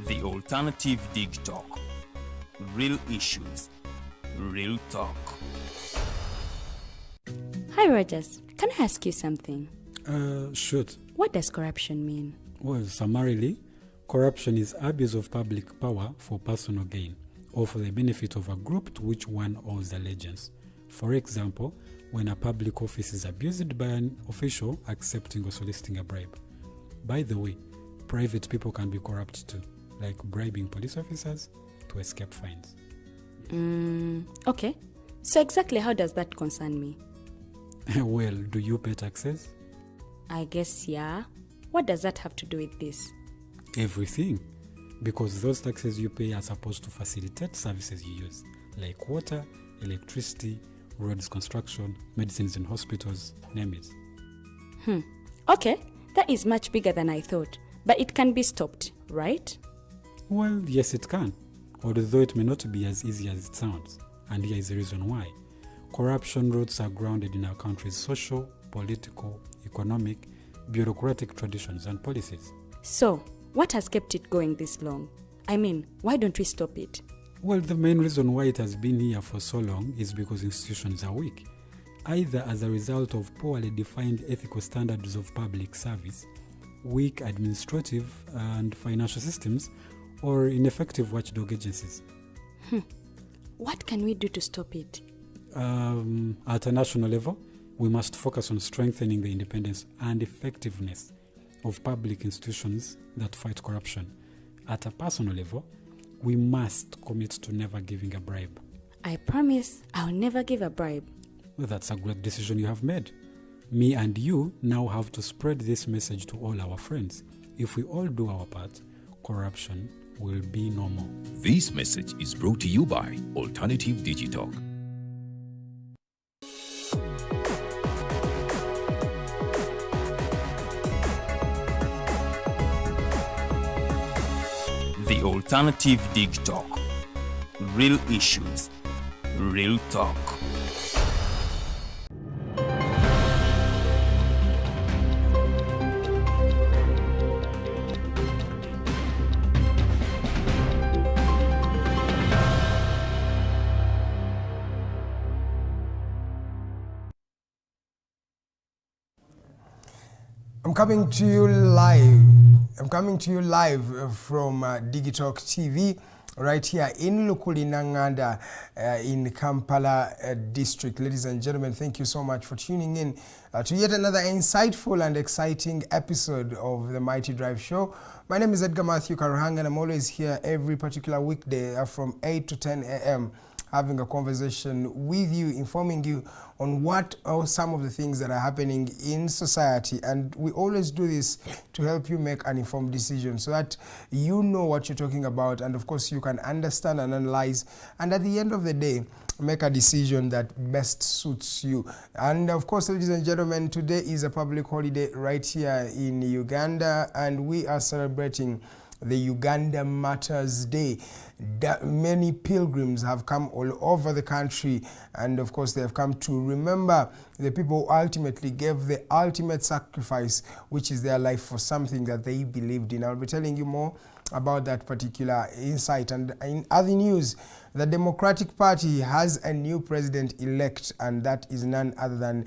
The Alternative Dig Talk. Real issues, real talk. Hi Rogers, can I ask you something? Shoot. What does corruption mean? Well, summarily, corruption is abuse of public power for personal gain or for the benefit of a group to which one owes allegiance. For example, when a public office is abused by an official accepting or soliciting a bribe. By the way, private people can be corrupt too, like bribing police officers to escape fines. Okay. So exactly how does that concern me? Well, do you pay taxes? I guess, yeah. What does that have to do with this? Everything. Because those taxes you pay are supposed to facilitate services you use, like water, electricity, roads construction, medicines in hospitals, name it. Okay, that is much bigger than I thought. But it can be stopped, right? Well, yes it can, although it may not be as easy as it sounds. And here is the reason why. Corruption roots are grounded in our country's social, political, economic, bureaucratic traditions and policies. So, what has kept it going this long? I mean, why don't we stop it? Well, the main reason why it has been here for so long is because institutions are weak, either as a result of poorly defined ethical standards of public service, weak administrative and financial systems, or ineffective watchdog agencies. What can we do to stop it? At a national level, we must focus on strengthening the independence and effectiveness of public institutions that fight corruption. At a personal level, we must commit to never giving a bribe. I promise I'll never give a bribe. Well, that's a great decision you have made. Me and you now have to spread this message to all our friends. If we all do our part, corruption will be no more. This message is brought to you by Alternative Digital. The Alternative Dig Talk. Real issues, real talk. I'm coming to you live from Digitalk TV right here in Lukulinanganda in Kampala district. Ladies and gentlemen, thank you so much for tuning in to yet another insightful and exciting episode of the Mighty Drive Show. My name is Edgar Mathew Karuhanga and I'm always here every particular weekday from 8 to 10 a.m. having a conversation with you, informing you on what are some of the things that are happening in society. And we always do this to help you make an informed decision so that you know what you're talking about, and of course you can understand and analyze, and at the end of the day, make a decision that best suits you. And of course, ladies and gentlemen, today is a public holiday right here in Uganda, and we are celebrating the Uganda Matters Day. Many pilgrims have come all over the country, and of course they have come to remember the people who ultimately gave the ultimate sacrifice, which is their life for something that they believed in. I'll be telling you more about that particular insight. And in other news, the Democratic Party has a new president-elect, and that is none other than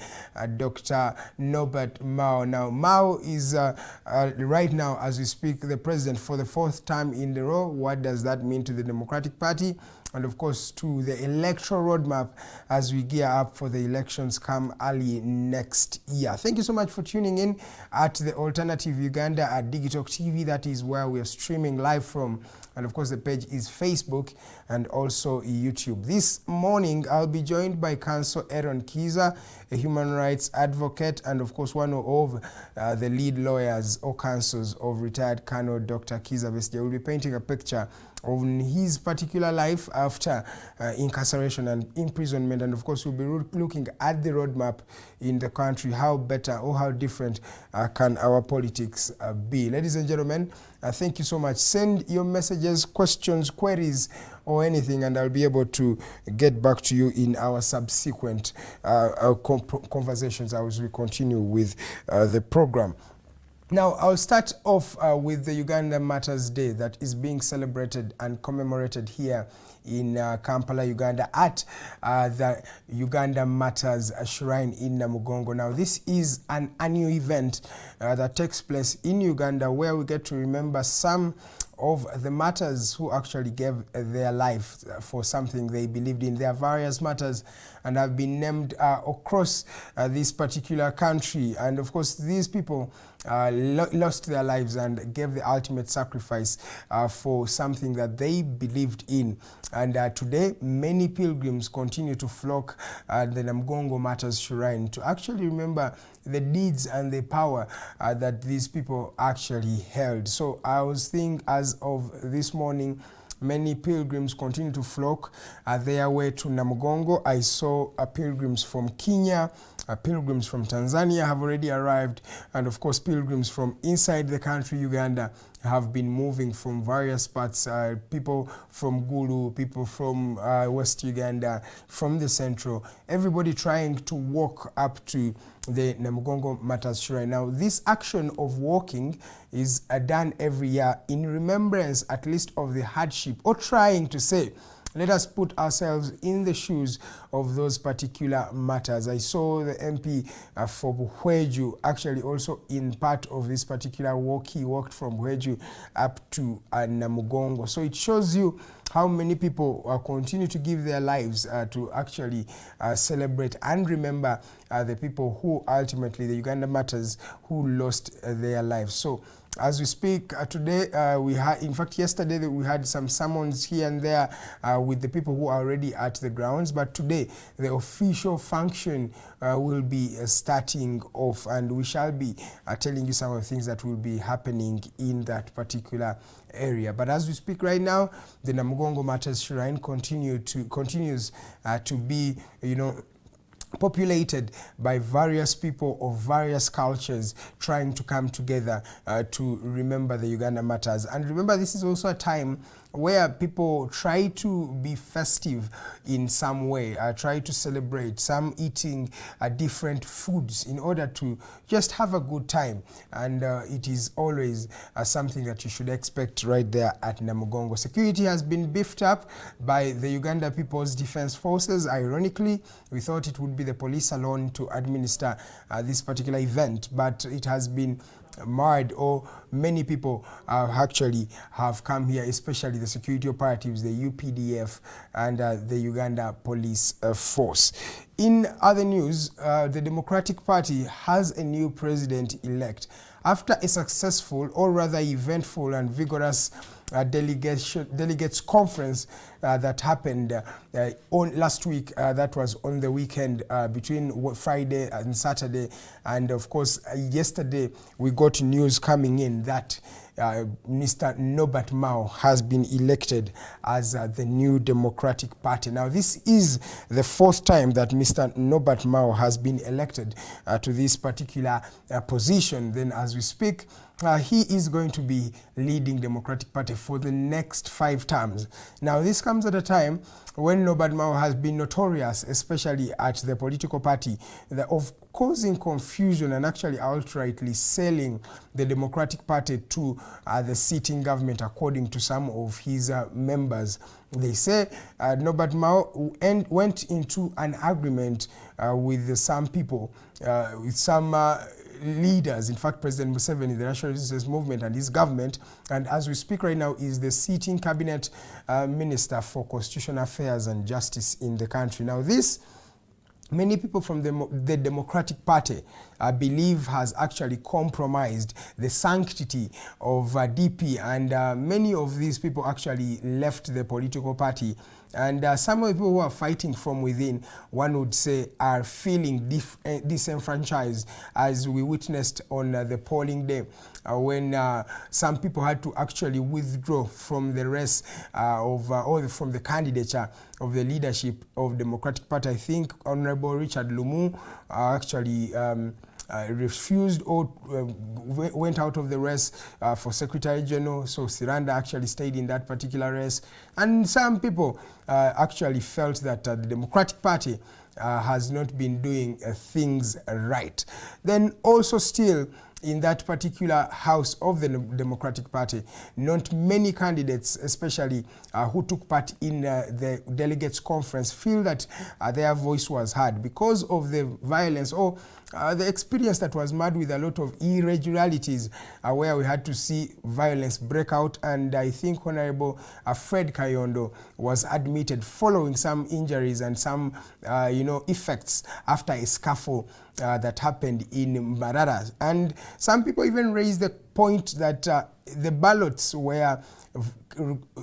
Dr. Norbert Mao. Now, Mao is right now, as we speak, the president for the fourth time in the row. What does that mean to the Democratic Party? And of course to the electoral roadmap as we gear up for the elections come early next year. Thank you so much for tuning in at the Alternative Uganda at Digitalk TV. That is where we are streaming live from. And of course the page is Facebook and also YouTube. This morning I'll be joined by Counsel Aaron Kiza, a human rights advocate, and of course one of the lead lawyers or counsels of retired Colonel Dr. Kiza Bestia. We'll be painting a picture of his particular life after incarceration and imprisonment, and of course we'll be looking at the roadmap in the country. How better or how different can our politics be? Ladies and gentlemen, thank you so much. Send your messages, questions, queries, or anything, and I'll be able to get back to you in our subsequent conversations as we continue with the program. Now, I'll start off with the Uganda Matters Day that is being celebrated and commemorated here in Kampala, Uganda, at the Uganda Matters Shrine in Namugongo. Now, this is an annual event that takes place in Uganda, where we get to remember some of the martyrs who actually gave their life for something they believed in. There are various martyrs and have been named across this particular country. And of course, these people lost their lives and gave the ultimate sacrifice for something that they believed in. And today, many pilgrims continue to flock the Namugongo Matters Shrine to actually remember the deeds and the power that these people actually held. So I was thinking, as of this morning, many pilgrims continue to flock their way to Namugongo. I saw pilgrims from Kenya, pilgrims from Tanzania have already arrived, and of course pilgrims from inside the country, Uganda, have been moving from various parts, people from Gulu, people from West Uganda, from the central, everybody trying to walk up to the Namugongo Matters Shrine. Now, this action of walking is done every year in remembrance at least of the hardship, or trying to say, let us put ourselves in the shoes of those particular matters. I saw the MP for Buhweju actually also in part of this particular walk. He walked from Buhweju up to Namugongo. So it shows you how many people continue to give their lives to actually celebrate and remember the people who ultimately, the Uganda Matters, who lost their lives. So as we speak today, we had, in fact, yesterday we had some sermons here and there with the people who are already at the grounds, but today the official function will be starting off, and we shall be telling you some of the things that will be happening in that particular area. But as we speak right now, the Namugongo Matters Shrine continues to be, populated by various people of various cultures trying to come together to remember the Uganda Matters. And remember, this is also a time where people try to be festive in some way, try to celebrate, some eating different foods in order to just have a good time. And it is always something that you should expect right there at Namugongo. Security has been beefed up by the Uganda People's Defense Forces. Ironically, we thought it would be the police alone to administer this particular event, but it has been marred, or many people actually have come here, especially the security operatives, the UPDF and the Uganda Police Force. In other news, the Democratic Party has a new president-elect. After a successful, or rather eventful and vigorous delegates conference that happened on last week, that was on the weekend between Friday and Saturday, and of course yesterday we got news coming in that Mr. Norbert Mao has been elected as the new Democratic Party. Now, this is the fourth time that Mr. Norbert Mao has been elected to this particular position. Then, as we speak, he is going to be leading Democratic Party for the next 5 terms. Now, this comes at a time when Norbert Mao has been notorious, especially at the political party, of causing confusion and actually outrightly selling the Democratic Party to the sitting government, according to some of his members. They say Norbert Mao went into an agreement with some people, with some leaders, in fact President Museveni, the National Resistance Movement, and his government, and as we speak right now is the sitting cabinet minister for constitutional affairs and justice in the country. Now, this, many people from the Democratic Party believe has actually compromised the sanctity of DP, and many of these people actually left the political party. And some of the people who are fighting from within, one would say, are feeling disenfranchised, as we witnessed on the polling day when some people had to actually withdraw from the race from the candidature of the leadership of Democratic Party. I think Honorable Richard Lumu actually refused or went out of the race for Secretary General. So Siranda actually stayed in that particular race. And some people actually felt that the Democratic Party has not been doing things right. Then also still, in that particular house of the Democratic Party. Not many candidates, especially who took part in the delegates conference, feel that their voice was heard because of the violence or the experience that was marred with a lot of irregularities where we had to see violence break out, and I think Honorable Fred Kayondo was admitted following some injuries and some effects after a scuffle that happened in Mbarara. And some people even raised the point that the ballots were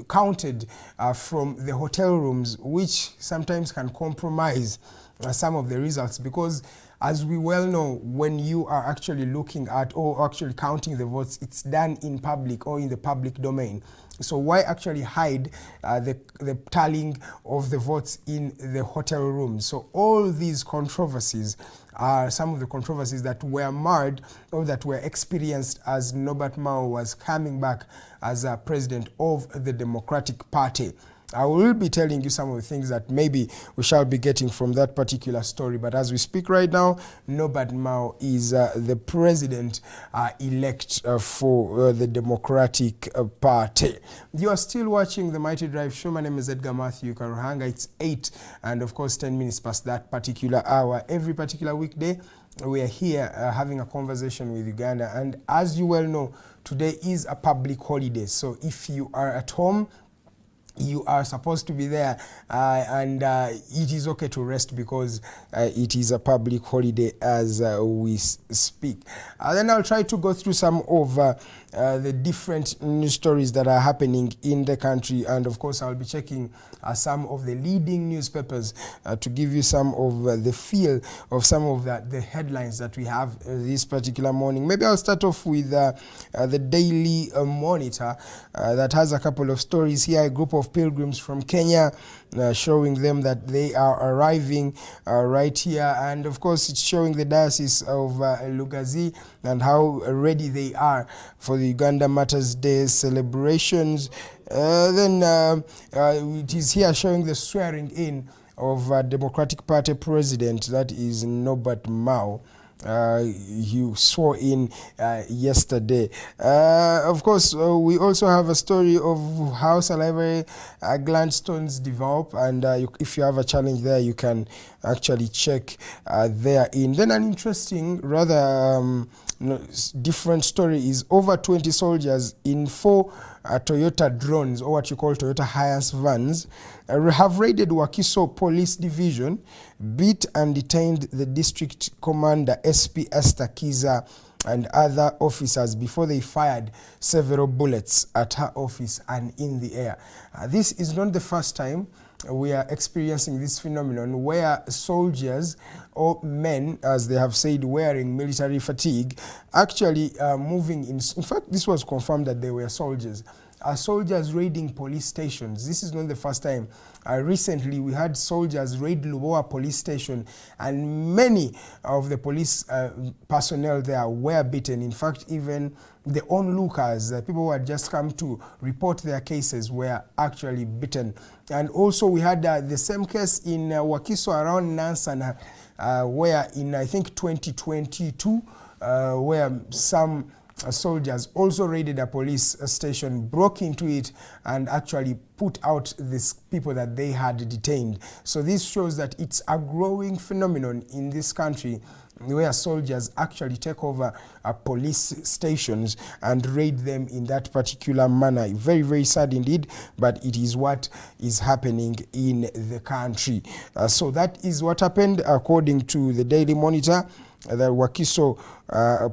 counted from the hotel rooms, which sometimes can compromise some of the results, because as we well know, when you are actually looking at or actually counting the votes, it's done in public or in the public domain. So why actually hide the tallying of the votes in the hotel room? So all these controversies are some of the controversies that were marred or that were experienced as Norbert Mao was coming back as a president of the Democratic Party. I will be telling you some of the things that maybe we shall be getting from that particular story. But as we speak right now, Norbert Mao is the president-elect for the Democratic Party. You are still watching the Mighty Drive Show. My name is Edgar Mathew Karuhanga. It's 8 and of course 10 minutes past that particular hour. Every particular weekday, we are here having a conversation with Uganda. And as you well know, today is a public holiday. So if you are at home, you are supposed to be there and it is okay to rest because it is a public holiday as we speak. Then I'll try to go through some of the different news stories that are happening in the country, and of course I'll be checking some of the leading newspapers to give you some of the feel of some of the headlines that we have this particular morning. Maybe I'll start off with the Daily Monitor that has a couple of stories here. A group of pilgrims from Kenya showing them that they are arriving right here, and of course it's showing the Diocese of Lugazi and how ready they are for the Uganda Matters Day celebrations. Then it is here showing the swearing in of Democratic Party president, that is Norbert Mao. He swore in yesterday. Of course, we also have a story of how salivary gland stones develop, and if you have a challenge there, you can actually check therein. Then an interesting, rather different story is over 20 soldiers in 4 Toyota drones, or what you call Toyota Hiace vans, have raided Wakiso Police Division, beat and detained the district commander SP Esther Kiza and other officers before they fired several bullets at her office and in the air. This is not the first time we are experiencing this phenomenon where soldiers or men, as they have said, wearing military fatigue, actually moving in fact, this was confirmed that they were soldiers. Soldiers raiding police stations. This is not the first time. Recently, we had soldiers raid Lubowa police station, and many of the police personnel there were beaten. In fact, even the onlookers, people who had just come to report their cases, were actually beaten. And also, we had the same case in Wakiso around Nansana, where in, I think, 2022, where some soldiers also raided a police station, broke into it, and actually put out these people that they had detained. So this shows that it's a growing phenomenon in this country where soldiers actually take over police stations and raid them in that particular manner. Very, very sad indeed, but it is what is happening in the country. So that is what happened according to the Daily Monitor. The Wakiso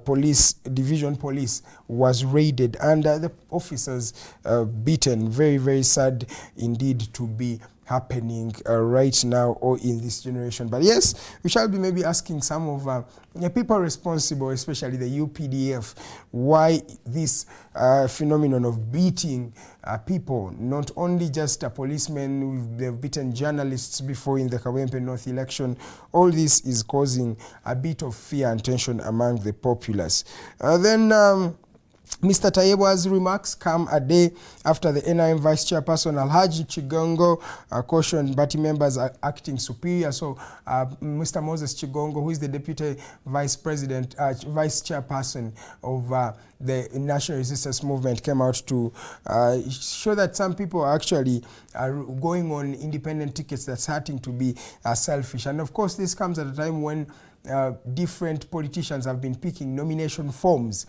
Police Division Police was raided and the officers beaten. Very, very sad indeed to be happening right now or in this generation. But yes, we shall be maybe asking some of the people responsible, especially the UPDF, why this phenomenon of beating people, not only just policemen, they've beaten journalists before in the Kawempe North election. All this is causing a bit of fear and tension among the populace. Then Mr. Tayebwa's remarks come a day after the NIM Vice Chairperson Alhaji Chigongo cautioned party members are acting superior. So Mr. Moses Chigongo, who is the Deputy Vice Chairperson of the National Resistance Movement, came out to show that some people are actually going on independent tickets that's starting to be selfish. And of course, this comes at a time when different politicians have been picking nomination forms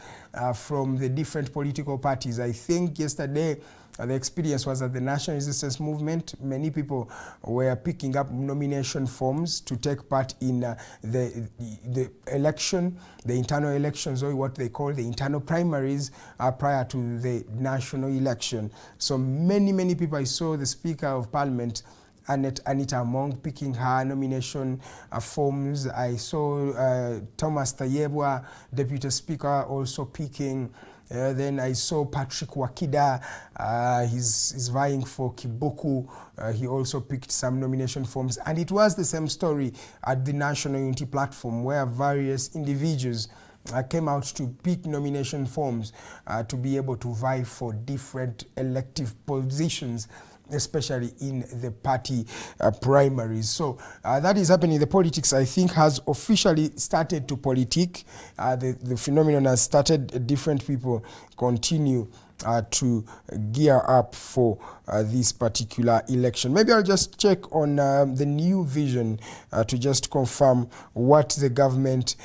from the different political parties. I think yesterday the experience was at the National Resistance Movement. Many people were picking up nomination forms to take part in the election, the internal elections, or what they call the internal primaries prior to the national election. So many people, I saw the Speaker of Parliament, Anita Among, picking her nomination forms. I saw Thomas Tayebwa, Deputy Speaker, also picking. Then I saw Patrick Wakida, he's vying for Kiboku. He also picked some nomination forms. And it was the same story at the National Unity Platform, where various individuals came out to pick nomination forms to be able to vie for different elective positions, especially in the party primaries. So that is happening. The politics, I think, has officially started to politic. The phenomenon has started. Different people continue to gear up for this particular election. Maybe I'll just check on the New Vision to just confirm what the government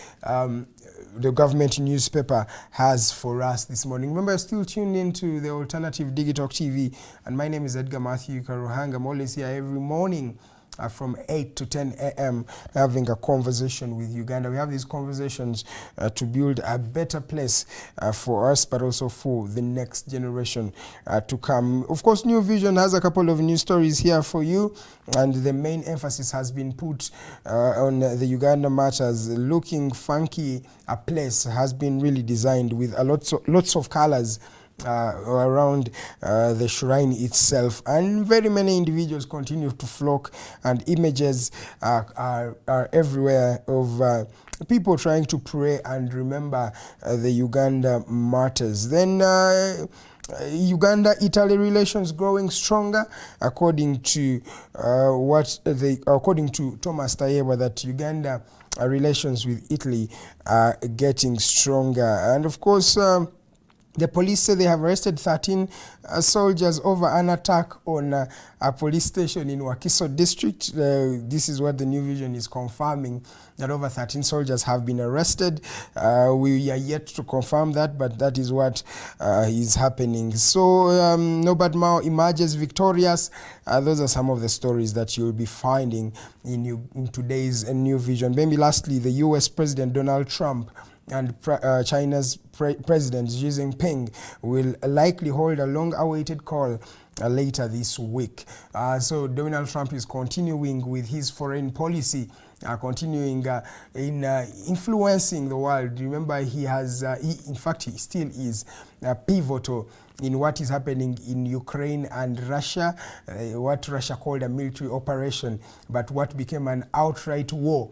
newspaper has for us this morning. Remember, still tuned into the alternative Digital TV, and my name is Edgar Mathew Karuhanga. I'm always here every morning from 8 to 10 a.m. having a conversation with Uganda. We have these conversations to build a better place for us, but also for the next generation to come. Of course, New Vision has a couple of news stories here for you, and the main emphasis has been put on the Uganda matters. Looking funky, a place has been really designed with lots of colors around the shrine itself, and very many individuals continue to flock, and images are everywhere of people trying to pray and remember the Uganda martyrs. Then Uganda-Italy relations growing stronger, according to according to Thomas Tayebwa, that Uganda relations with Italy are getting stronger. And of course, the police say they have arrested 13 soldiers over an attack on a police station in Wakiso district. This is what the New Vision is confirming, that over 13 soldiers have been arrested. We are yet to confirm that, but that is what is happening. So Norbert Mao emerges victorious. Those are some of the stories that you'll be finding in today's New Vision. Maybe lastly, the US President Donald Trump and China's President Xi Jinping will likely hold a long-awaited call later this week. So Donald Trump is continuing with his foreign policy, continuing in influencing the world. Remember, he has, in fact, he still is pivotal in what is happening in Ukraine and Russia, what Russia called a military operation, but what became an outright war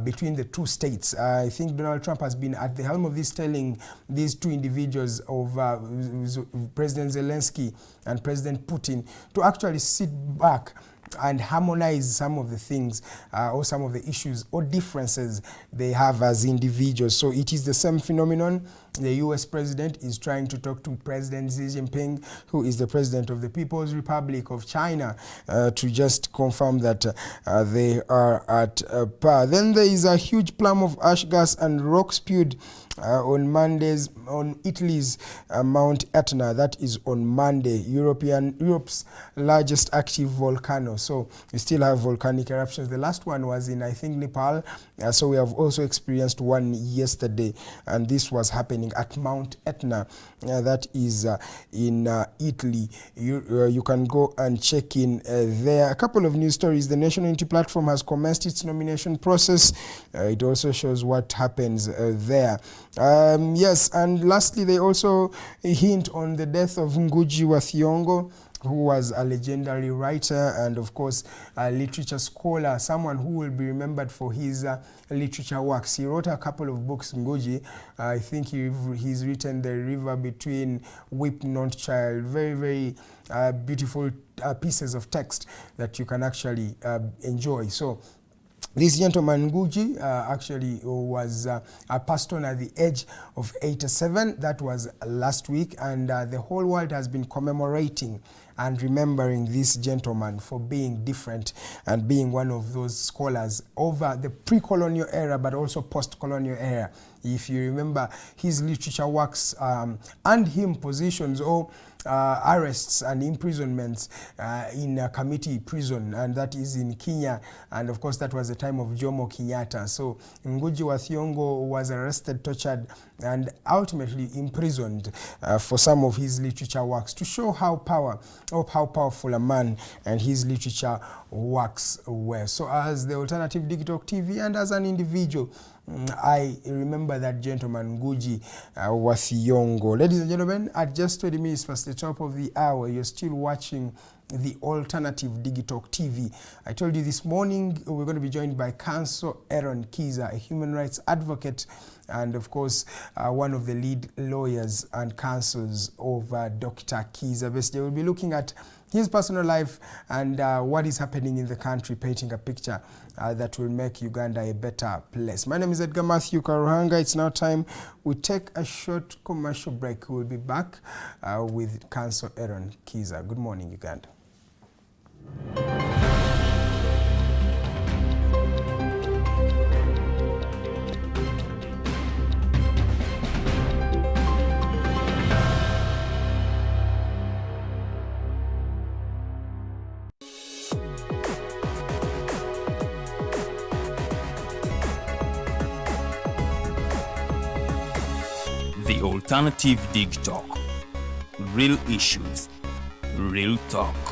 between the two states. I think Donald Trump has been at the helm of this, telling these two individuals of President Zelensky and President Putin to actually sit back and harmonize some of the things or some of the issues or differences they have as individuals. So it is the same phenomenon. The US president is trying to talk to President Xi Jinping, who is the president of the People's Republic of China, to just confirm that they are at par. Then there is a huge plume of ash gas and rock spewed on Mondays on Italy's Mount Etna. That is on Monday, Europe's largest active volcano. So we still have volcanic eruptions. The last one was in, I think, Nepal. So we have also experienced one yesterday, and this was happening at Mount Etna. That is in Italy. You can go and check in there. A couple of news stories. The National Unity Platform has commenced its nomination process. It also shows what happens there. Yes, and lastly, they also hint on the death of Ngugi wa Thiong'o. who was a legendary writer and, of course, a literature scholar, someone who will be remembered for his literature works. He wrote a couple of books, Ngugi. I think he's written The River Between, Weep Not Child, very, very beautiful pieces of text that you can actually enjoy. So this gentleman, Ngugi, actually was passed on at the age of 87. That was last week, and the whole world has been commemorating and remembering this gentleman for being different and being one of those scholars over the pre-colonial era but also post-colonial era. If you remember his literature works and him positions or arrests and imprisonments in a committee prison, and that is in Kenya, and of course that was the time of Jomo Kenyatta. So Ngugi wa Thiong'o was arrested, tortured, and ultimately imprisoned for some of his literature works, to show how powerful a man and his literature works were. So as the Alternative Digital TV and as an individual, I remember that gentleman, Ngugi wa Thiong'o. Ladies and gentlemen, at just 20 minutes past the top of the hour, you're still watching the Alternative Digital TV. I told you this morning we're going to be joined by Counsel Aaron Kiza, a human rights advocate and, of course, one of the lead lawyers and counsels of Dr. Kiza Besigye. We'll be looking at his personal life and what is happening in the country, painting a picture that will make Uganda a better place. My name is Edgar Mathew Karuhanga. It's now time we take a short commercial break. We'll be back with Counsel Aaron Kiza. Good morning, Uganda. The Alternative Dig Talk. Real issues, real talk.